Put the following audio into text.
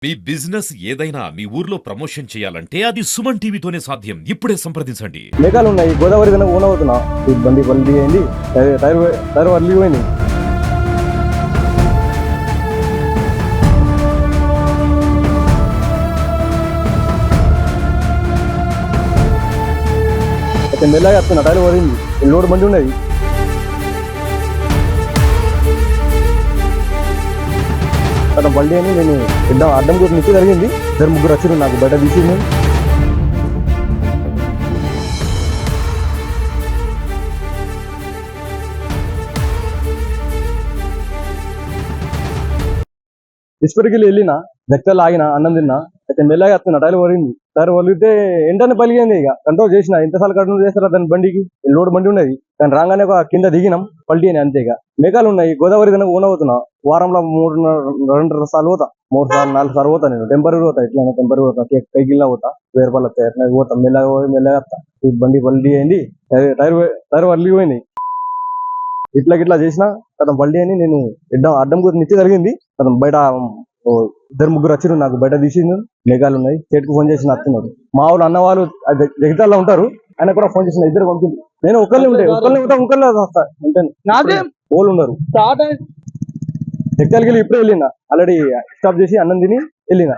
మీ business ఏదైనా మీ ఊర్లో promotion చేయాలంటే అది సుమన్ టీవీతోనే సాధ్యం. ఇప్పుడే సంప్రదించండి. మేఘాలు ఉన్నాయి గోదావరి కనుక ఓన్ అవుతున్నా బండి పల్లి అయింది టైర్ వల్లి పోయింది. అయితే మెల్లగా వస్తున్నా టైర్ పోయింది. లోడ్ బండి ఉన్నది. అక్కడ బండి అని నేను అడ్డం కూడా నిచ్చి జరిగింది. ఇద్దరు ముగ్గురు వచ్చారు నాకు బయట తీసింది. ఇసుపటికి వెళ్ళిన జక్కలు ఆగిన అన్నం తిన్నా. అయితే మెల్లగా వస్తున్నా టైర్ వరిగింది. టైర్ వలిగితే ఎంటనే పలిగింది. ఇక కంట్రోల్ చేసిన ఎంతసార్లు కంట్రోల్ చేస్తారా దాని బండికి. లోడ్ బండి ఉన్నది. దాని రాగానే ఒక కింద దిగినాం పల్టీ అని అంతే. ఇక మేఘాలు ఉన్నాయి గోదావరి కనుక ఓన్ అవుతున్నా వారంలో 2 సార్లు పోతా. 3 సార్లు 4 సార్లు పోతా. నేను టెంపరీ పోతా. ఇట్లా టెంపరీ పోతా. కైకిల్లా పోతా. 1000 రూపాయలు వస్తాయి. ఎట్లా పోతా మెల్లగా వస్తా. ఈ బండి పల్టీ అయింది. టైర్ వల్లి పోయింది. ఇట్లా చేసిన అతను బల్డీ అని నేను అడ్డం కూడా నిత్య జరిగింది. అతను బయట ఇద్దరు ముగ్గురు వచ్చారు నాకు బయట తీసిండు. మేఘాలు ఉన్నాయి. స్టేట్కి ఫోన్ చేసి వస్తున్నారు. మా వాళ్ళు అన్న వాళ్ళు జగితాల్లో ఉంటారు. ఆయన కూడా ఫోన్ చేసిన. ఇద్దరు పంపింది. నేను ఒకళ్ళే వస్తా అంటే ఓళ్ళు ఉన్నారు. జగితాలకి వెళ్ళి ఇప్పుడే వెళ్ళిన. ఆల్రెడీ స్టాప్ చేసి అన్నం తిని వెళ్ళిన.